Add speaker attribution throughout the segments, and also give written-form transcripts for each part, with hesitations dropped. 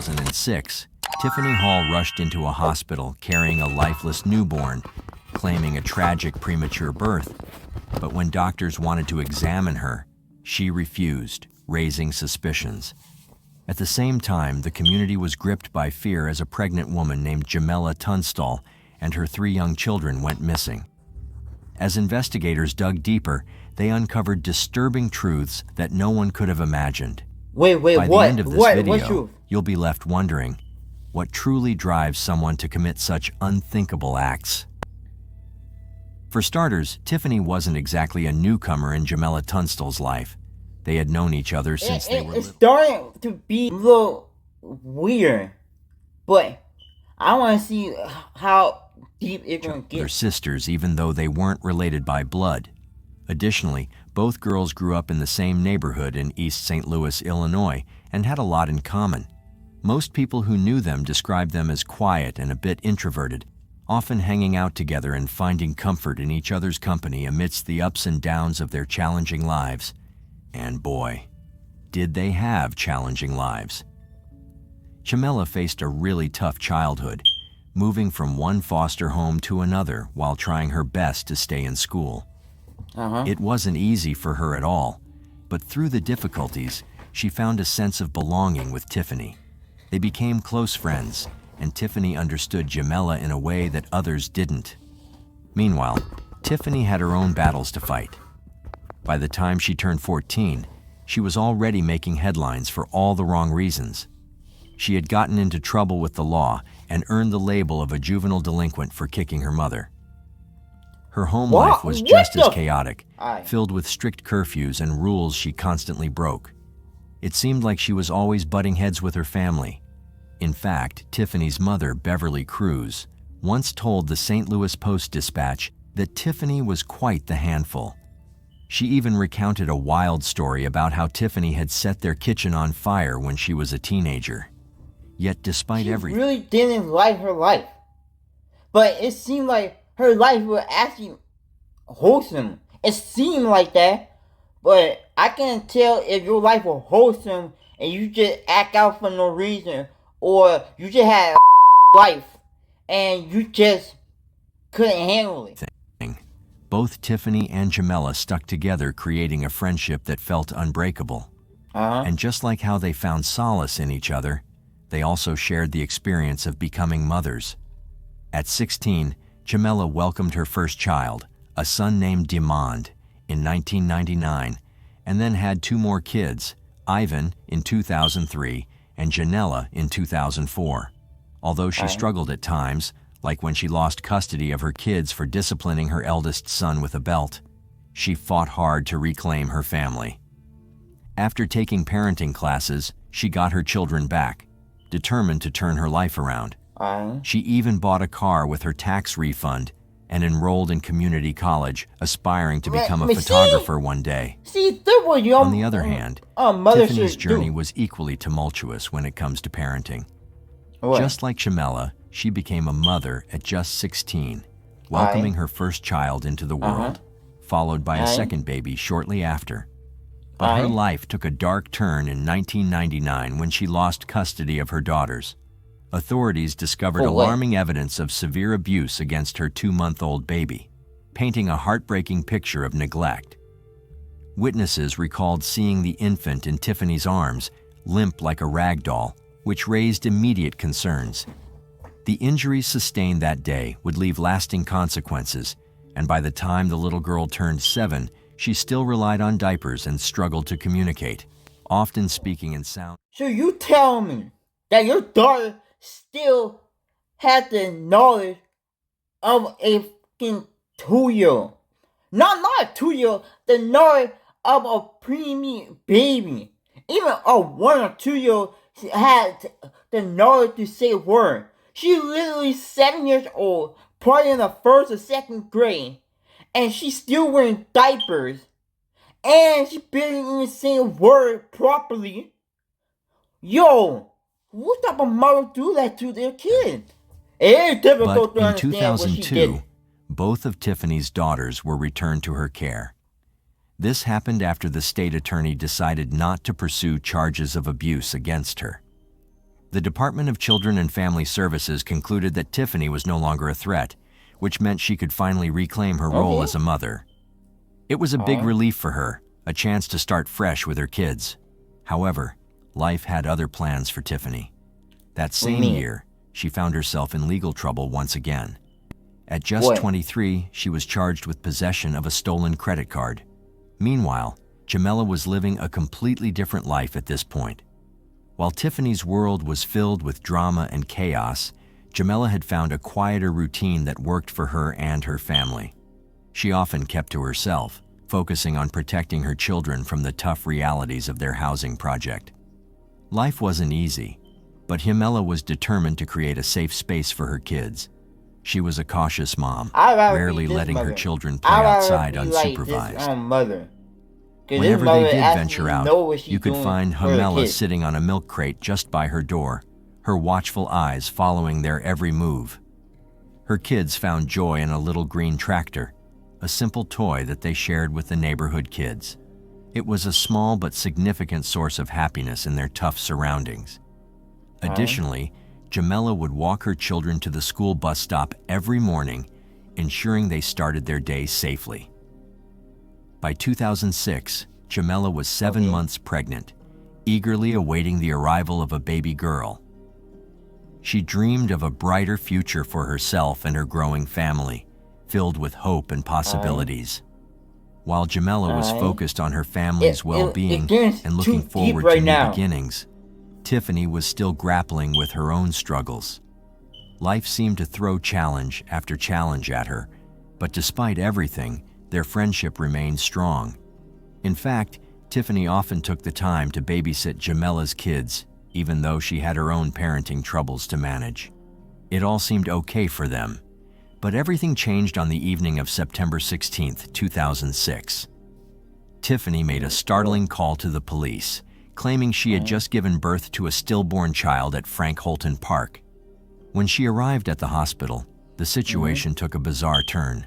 Speaker 1: 2006, Tiffany Hall rushed into a hospital carrying a lifeless newborn, claiming a tragic premature birth. But when doctors wanted to examine her, she refused, raising suspicions. At the same time, the community was gripped by fear as a pregnant woman named Jamela Tunstall and her 3 young children went missing. As investigators dug deeper, they uncovered disturbing truths that no one could have imagined.
Speaker 2: Wait,
Speaker 1: By
Speaker 2: what?
Speaker 1: the end of this
Speaker 2: What
Speaker 1: video,
Speaker 2: truth?
Speaker 1: you'll be left wondering what truly drives someone to commit such unthinkable acts. For starters, Tiffany wasn't exactly a newcomer in Jamela Tunstall's life. They had known each other since they were
Speaker 2: It's
Speaker 1: little.
Speaker 2: starting to be a little weird, but I want to see how deep it's going to
Speaker 1: Their
Speaker 2: get.
Speaker 1: sisters, even though they weren't related by blood. Additionally, both girls grew up in the same neighborhood in East St. Louis, Illinois, and had a lot in common. Most people who knew them described them as quiet and a bit introverted, often hanging out together and finding comfort in each other's company amidst the ups and downs of their challenging lives. And boy, did they have challenging lives. Jamela faced a really tough childhood, moving from one foster home to another while trying her best to stay in school. It wasn't easy for her at all, but through the difficulties, she found a sense of belonging with Tiffany. They became close friends, and Tiffany understood Jamela in a way that others didn't. Meanwhile, Tiffany had her own battles to fight. By the time she turned 14, she was already making headlines for all the wrong reasons. She had gotten into trouble with the law and earned the label of a juvenile delinquent for kicking her mother. Her home life was just as chaotic, filled with strict curfews and rules she constantly broke. It seemed like she was always butting heads with her family. In fact, Tiffany's mother, Beverly Cruz, once told the St. Louis Post-Dispatch that Tiffany was quite the handful. She even recounted a wild story about how Tiffany had set their kitchen on fire when she was a teenager. Yet despite everything,
Speaker 2: She really didn't like her life, but it seemed like her life was actually wholesome. It seemed like that, but I can't tell if your life was wholesome and you just act out for no reason, or you just had a life and you just couldn't handle it.
Speaker 1: both Tiffany and Jamela stuck together, creating a friendship that felt unbreakable. And just like how they found solace in each other, they also shared the experience of becoming mothers. At 16, Jamela welcomed her first child, a son named Demond, in 1999, and then had 2 more kids, Ivan in 2003 and Janella in 2004. Although she struggled at times, like when she lost custody of her kids for disciplining her eldest son with a belt, she fought hard to reclaim her family. After taking parenting classes, she got her children back, determined to turn her life around. She even bought a car with her tax refund and enrolled in community college, aspiring to become a photographer one day. On the other hand, Tiffany's journey was equally tumultuous when it comes to parenting. Just like Jamela, she became a mother at just 16, welcoming her first child into the world, followed by a second baby shortly after. But her life took a dark turn in 1999 when she lost custody of her daughters. Authorities discovered alarming evidence of severe abuse against her 2-month-old baby, painting a heartbreaking picture of neglect. Witnesses recalled seeing the infant in Tiffany's arms, limp like a rag doll, which raised immediate concerns. The injuries sustained that day would leave lasting consequences, and by the time the little girl turned 7, she still relied on diapers and struggled to communicate, often speaking in sound.
Speaker 2: So you tell me that your daughter still had the knowledge of a fucking 2-year-old. Not a 2-year-old, the knowledge of a preemie baby. Even a 1 or 2-year-old had the knowledge to say a word. She's literally 7 years old, probably in the 1st or 2nd grade, and she's still wearing diapers, and she barely even saying a word properly. Yo, what type of mother do that to their kid? It is difficult to understand what she did.
Speaker 1: In 2002, both of Tiffany's daughters were returned to her care. This happened after the state attorney decided not to pursue charges of abuse against her. The Department of Children and Family Services concluded that Tiffany was no longer a threat, which meant she could finally reclaim her role as a mother. It was a big relief for her, a chance to start fresh with her kids. However, life had other plans for Tiffany. That same year, she found herself in legal trouble once again. At just 23, she was charged with possession of a stolen credit card. Meanwhile, Jamela was living a completely different life at this point. While Tiffany's world was filled with drama and chaos, Jamela had found a quieter routine that worked for her and her family. She often kept to herself, focusing on protecting her children from the tough realities of their housing project. Life wasn't easy, but Jamela was determined to create a safe space for her kids. She was a cautious mom, rarely letting her children play outside unsupervised. Whenever they did venture out, you could find Jamela sitting on a milk crate just by her door, her watchful eyes following their every move. Her kids found joy in a little green tractor, a simple toy that they shared with the neighborhood kids. It was a small but significant source of happiness in their tough surroundings. Additionally, Jamela would walk her children to the school bus stop every morning, ensuring they started their day safely. By 2006, Jamela was 7 months pregnant, eagerly awaiting the arrival of a baby girl. She dreamed of a brighter future for herself and her growing family, filled with hope and possibilities. While Jamela was focused on her family's well-being and looking forward to new beginnings, Tiffany was still grappling with her own struggles. Life seemed to throw challenge after challenge at her, but despite everything, their friendship remained strong. In fact, Tiffany often took the time to babysit Jamela's kids, even though she had her own parenting troubles to manage. It all seemed okay for them. But everything changed on the evening of September 16, 2006. Tiffany made a startling call to the police, claiming she had just given birth to a stillborn child at Frank Holton Park. When she arrived at the hospital, the situation took a bizarre turn.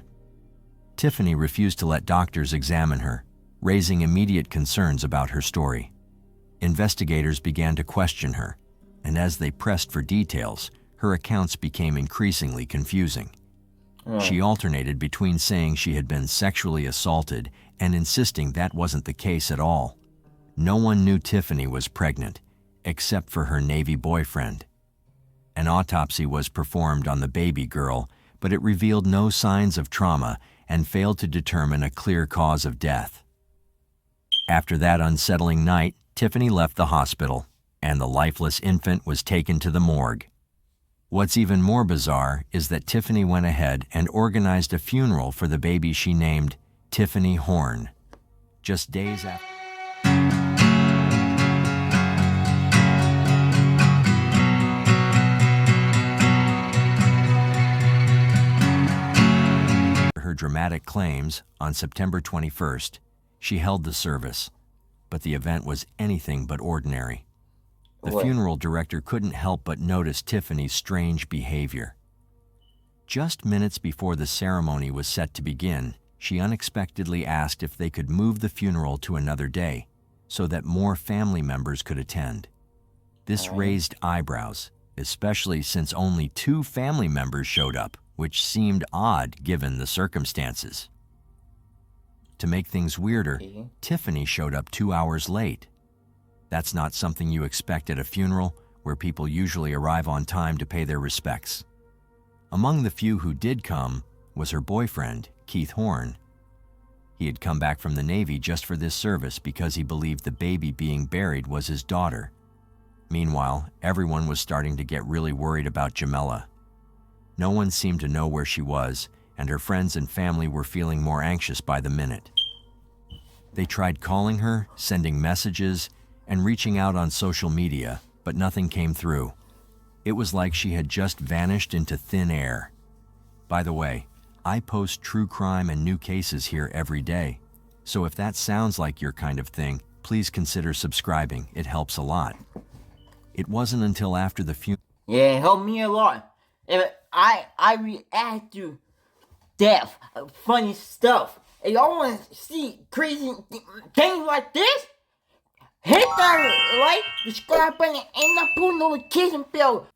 Speaker 1: Tiffany refused to let doctors examine her, raising immediate concerns about her story. Investigators began to question her, and as they pressed for details, her accounts became increasingly confusing. She alternated between saying she had been sexually assaulted and insisting that wasn't the case at all. No one knew Tiffany was pregnant, except for her Navy boyfriend. An autopsy was performed on the baby girl, but it revealed no signs of trauma and failed to determine a clear cause of death. After that unsettling night, Tiffany left the hospital, and the lifeless infant was taken to the morgue. What's even more bizarre is that Tiffany went ahead and organized a funeral for the baby she named Tiffany Horn. Just days after her dramatic claims, on September 21st, she held the service, but the event was anything but ordinary. The funeral director couldn't help but notice Tiffany's strange behavior. Just minutes before the ceremony was set to begin, she unexpectedly asked if they could move the funeral to another day so that more family members could attend. This raised eyebrows, especially since only 2 family members showed up, which seemed odd given the circumstances. To make things weirder, Tiffany showed up 2 hours late. That's not something you expect at a funeral, where people usually arrive on time to pay their respects. Among the few who did come was her boyfriend, Keith Horn. He had come back from the Navy just for this service because he believed the baby being buried was his daughter. Meanwhile, everyone was starting to get really worried about Jamela. No one seemed to know where she was, and her friends and family were feeling more anxious by the minute. They tried calling her, sending messages, and reaching out on social media, but nothing came through. It was like she had just vanished into thin air. By the way, I post true crime and new cases here every day, so if that sounds like your kind of thing, please consider subscribing. It helps a lot. It wasn't until after the funeral.
Speaker 2: Yeah, it helped me a lot. I react to death, funny stuff. And y'all want to see crazy things like this? Hit that like, subscribe button, and not put notification bell.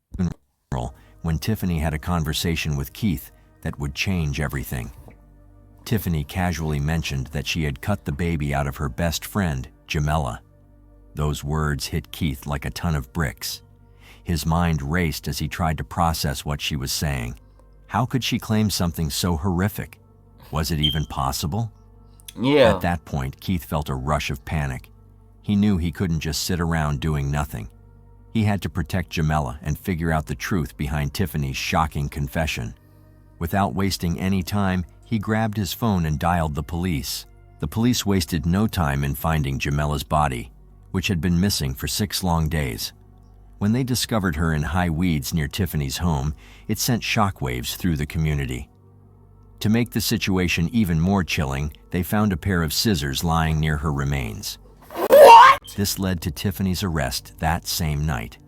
Speaker 1: When Tiffany had a conversation with Keith that would change everything. Tiffany casually mentioned that she had cut the baby out of her best friend, Jamela. Those words hit Keith like a ton of bricks. His mind raced as he tried to process what she was saying. How could she claim something so horrific? Was it even possible?
Speaker 2: Yeah.
Speaker 1: At that point, Keith felt a rush of panic. He knew he couldn't just sit around doing nothing. He had to protect Jamela and figure out the truth behind Tiffany's shocking confession. Without wasting any time, he grabbed his phone and dialed the police. The police wasted no time in finding Jamela's body, which had been missing for 6 long days. When they discovered her in high weeds near Tiffany's home, it sent shockwaves through the community. To make the situation even more chilling, they found a pair of scissors lying near her remains.
Speaker 2: What?
Speaker 1: This led to Tiffany's arrest that same night.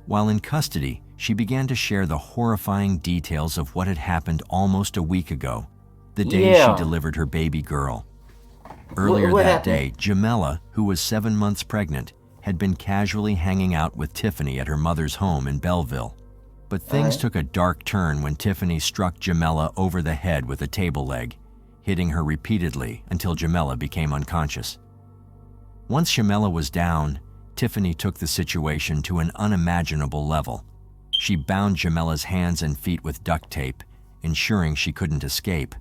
Speaker 1: While in custody, she began to share the horrifying details of what had happened almost a week ago, the day she delivered her baby girl. Earlier that day, Jamela, who was 7 months pregnant, had been casually hanging out with Tiffany at her mother's home in Belleville. But things took a dark turn when Tiffany struck Jamela over the head with a table leg, hitting her repeatedly until Jamela became unconscious. Once Jamela was down, Tiffany took the situation to an unimaginable level. She bound Jamela's hands and feet with duct tape, ensuring she couldn't escape.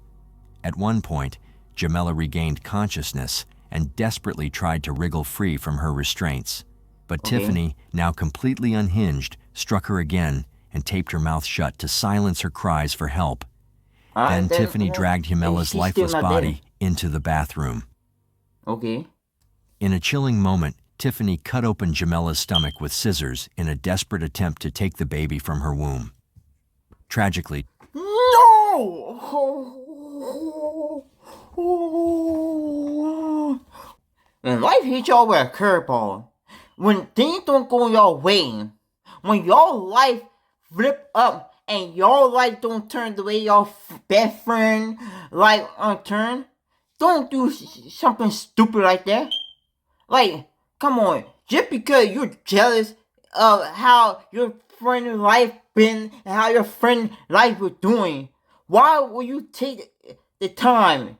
Speaker 1: At one point, Jamela regained consciousness and desperately tried to wriggle free from her restraints. But Tiffany, now completely unhinged, struck her again and taped her mouth shut to silence her cries for help. Then Tiffany dragged Jamela's lifeless body into the bathroom. In a chilling moment, Tiffany cut open Jamela's stomach with scissors in a desperate attempt to take the baby from her womb. Tragically,
Speaker 2: when life hits y'all with a curveball, when things don't go your way, when your life flip up and your life don't turn the way your best friend life turn, don't do something stupid like that. Like, come on, just because you're jealous of how your friend's life been and how your friend's life was doing, why will you take the time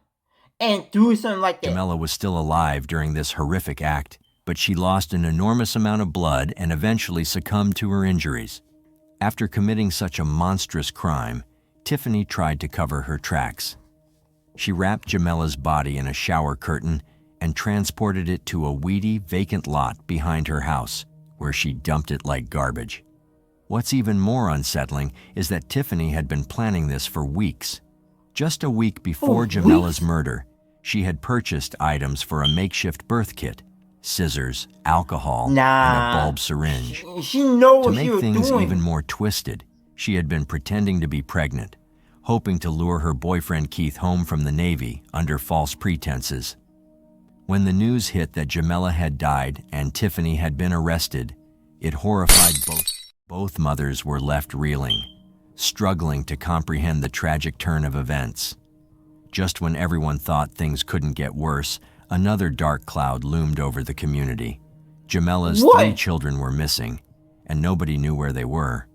Speaker 2: and do something like that?
Speaker 1: Jamela was still alive during this horrific act, but she lost an enormous amount of blood and eventually succumbed to her injuries. After committing such a monstrous crime, Tiffany tried to cover her tracks. She wrapped Jamela's body in a shower curtain and transported it to a weedy, vacant lot behind her house, where she dumped it like garbage. What's even more unsettling is that Tiffany had been planning this for weeks. Just a week before Jamela's murder, she had purchased items for a makeshift birth kit, scissors, alcohol, and a bulb syringe.
Speaker 2: She knows
Speaker 1: to make things even more twisted, she had been pretending to be pregnant, hoping to lure her boyfriend Keith home from the Navy under false pretenses. When the news hit that Jamela had died and Tiffany had been arrested, it horrified both. Both mothers were left reeling, struggling to comprehend the tragic turn of events. Just when everyone thought things couldn't get worse, another dark cloud loomed over the community. Jamela's 3 children were missing, and nobody knew where they were.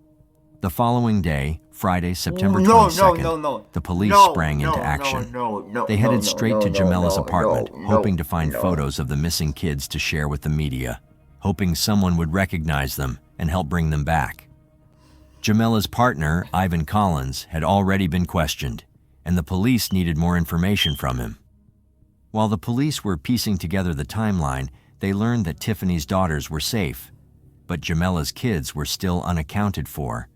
Speaker 1: The following day, Friday, September 22nd, the police sprang into action. They headed straight to Jamela's apartment, hoping to find photos of the missing kids to share with the media, hoping someone would recognize them and help bring them back. Jamela's partner, Ivan Collins, had already been questioned, and the police needed more information from him. While the police were piecing together the timeline, they learned that Tiffany's daughters were safe, but Jamela's kids were still unaccounted for.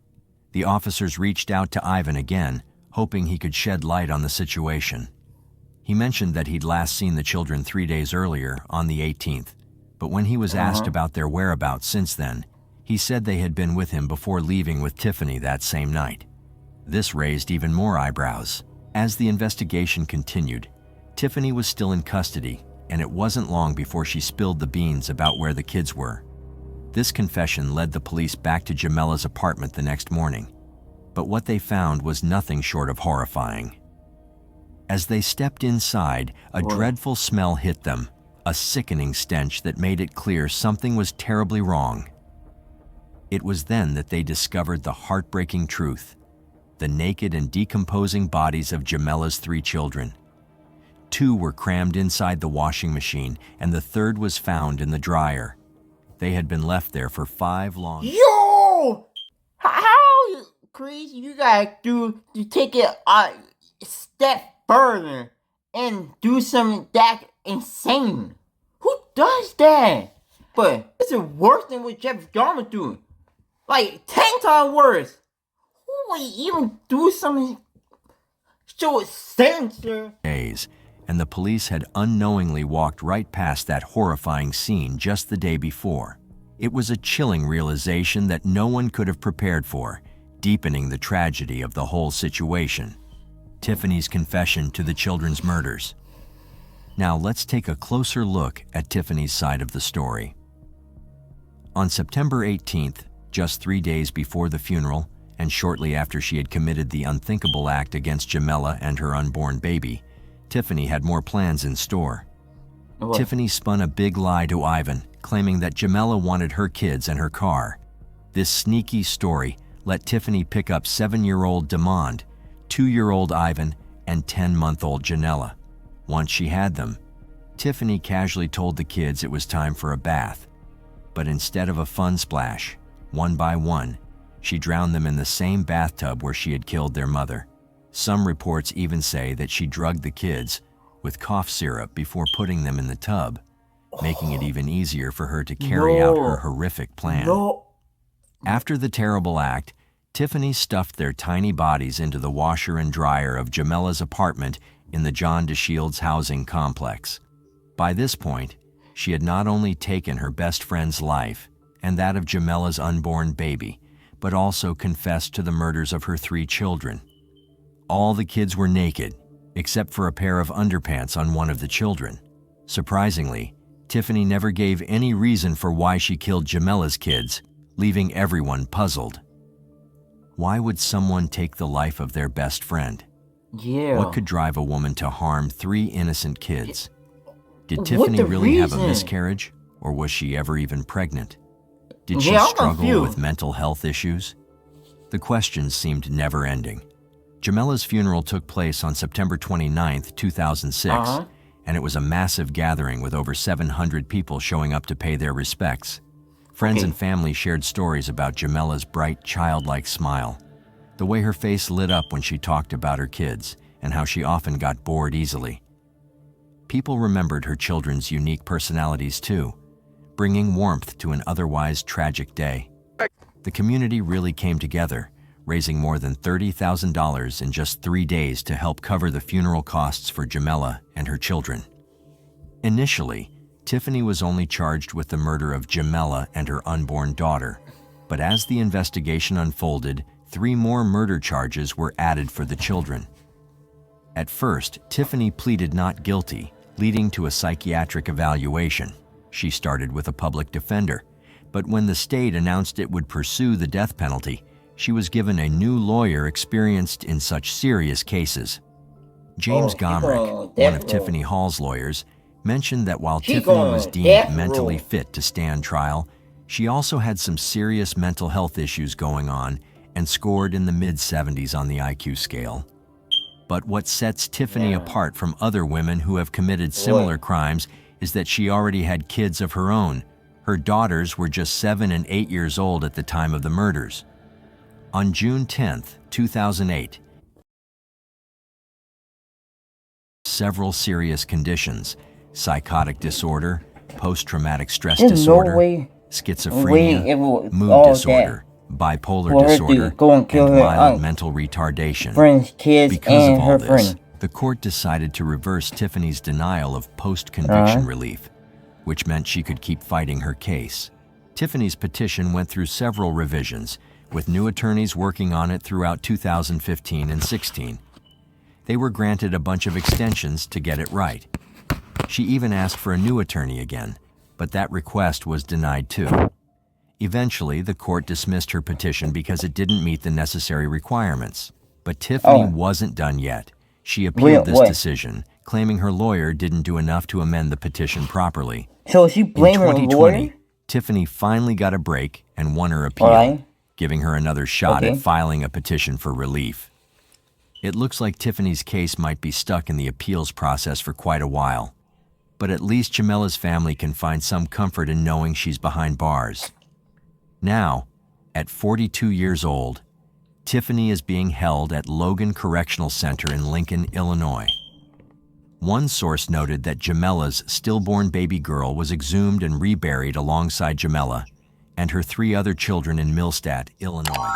Speaker 1: The officers reached out to Ivan again, hoping he could shed light on the situation. He mentioned that he'd last seen the children 3 days earlier, on the 18th, but when he was asked about their whereabouts since then, he said they had been with him before leaving with Tiffany that same night. This raised even more eyebrows. As the investigation continued, Tiffany was still in custody, and it wasn't long before she spilled the beans about where the kids were. This confession led the police back to Jamela's apartment the next morning, but what they found was nothing short of horrifying. As they stepped inside, a dreadful smell hit them, a sickening stench that made it clear something was terribly wrong. It was then that they discovered the heartbreaking truth: the naked and decomposing bodies of Jamela's 3 children. 2 were crammed inside the washing machine, and the 3rd was found in the dryer. They had been left there for 5 long...
Speaker 2: Yo! How crazy you gotta do to take it a step further and do something that insane? Who does that? But it's worse than what Jeff Dahmer do. Like 10 times worse. Who would even do something so sinister?
Speaker 1: Days, and the police had unknowingly walked right past that horrifying scene just the day before. It was a chilling realization that no one could have prepared for, deepening the tragedy of the whole situation. Tiffany's confession to the children's murders. Now let's take a closer look at Tiffany's side of the story. On September 18th, just 3 days before the funeral, and shortly after she had committed the unthinkable act against Jamela and her unborn baby, Tiffany had more plans in store.
Speaker 2: What?
Speaker 1: Tiffany spun a big lie to Ivan, claiming that Jamela wanted her kids and her car. This sneaky story let Tiffany pick up 7-year-old Demond, 2-year-old Ivan, and 10-month-old Janella. Once she had them, Tiffany casually told the kids it was time for a bath. But instead of a fun splash, one by one, she drowned them in the same bathtub where she had killed their mother. Some reports even say that she drugged the kids with cough syrup before putting them in the tub, making it even easier for her to carry out her horrific plan. After the terrible act, Tiffany stuffed their tiny bodies into the washer and dryer of Jamela's apartment in the John DeShields housing complex. By this point, she had not only taken her best friend's life and that of Jamela's unborn baby, but also confessed to the murders of her 3 children. All the kids were naked, except for a pair of underpants on one of the children. Surprisingly, Tiffany never gave any reason for why she killed Jamela's kids, leaving everyone puzzled. Why would someone take the life of their best friend?
Speaker 2: Yeah.
Speaker 1: What could drive a woman to harm 3 innocent kids? Did Tiffany really have a miscarriage, or was she ever even pregnant? Did she struggle with mental health issues? The questions seemed never-ending. Jamela's funeral took place on September 29, 2006, and it was a massive gathering with over 700 people showing up to pay their respects. Friends and family shared stories about Jamela's bright, childlike smile, the way her face lit up when she talked about her kids, and how she often got bored easily. People remembered her children's unique personalities too, bringing warmth to an otherwise tragic day. The community really came together, raising more than $30,000 in just 3 days to help cover the funeral costs for Jamela and her children. Initially, Tiffany was only charged with the murder of Jamela and her unborn daughter, but as the investigation unfolded, 3 more murder charges were added for the children. At first, Tiffany pleaded not guilty, leading to a psychiatric evaluation. She started with a public defender, but when the state announced it would pursue the death penalty, she was given a new lawyer experienced in such serious cases. James Gomrick, one of Tiffany Hall's lawyers, mentioned that while Tiffany was deemed mentally fit to stand trial, she also had some serious mental health issues going on and scored in the mid-70s on the IQ scale. But what sets Tiffany apart from other women who have committed similar crimes is that she already had kids of her own. Her daughters were just 7 and 8 years old at the time of the murders. On June 10, 2008, several serious conditions, psychotic disorder, post-traumatic stress disorder, schizophrenia, mood disorder, bipolar disorder, and mild mental retardation. Because of all this, the court decided to reverse Tiffany's denial of post-conviction relief, which meant she could keep fighting her case. Tiffany's petition went through several revisions, with new attorneys working on it throughout 2015 and 16. They were granted a bunch of extensions to get it right. She even asked for a new attorney again, but that request was denied too. Eventually, the court dismissed her petition because it didn't meet the necessary requirements. But Tiffany wasn't done yet. She appealed this decision, claiming her lawyer didn't do enough to amend the petition properly.
Speaker 2: So she blamed her
Speaker 1: In 2020,
Speaker 2: lawyer?
Speaker 1: Tiffany finally got a break and won her appeal,
Speaker 2: Alright.
Speaker 1: giving her another shot
Speaker 2: Okay.
Speaker 1: at filing a petition for relief. It looks like Tiffany's case might be stuck in the appeals process for quite a while, but at least Jamella's family can find some comfort in knowing she's behind bars. Now, at 42 years old, Tiffany is being held at Logan Correctional Center in Lincoln, Illinois. One source noted that Jamella's stillborn baby girl was exhumed and reburied alongside Jamella and her 3 other children in Millstadt, Illinois.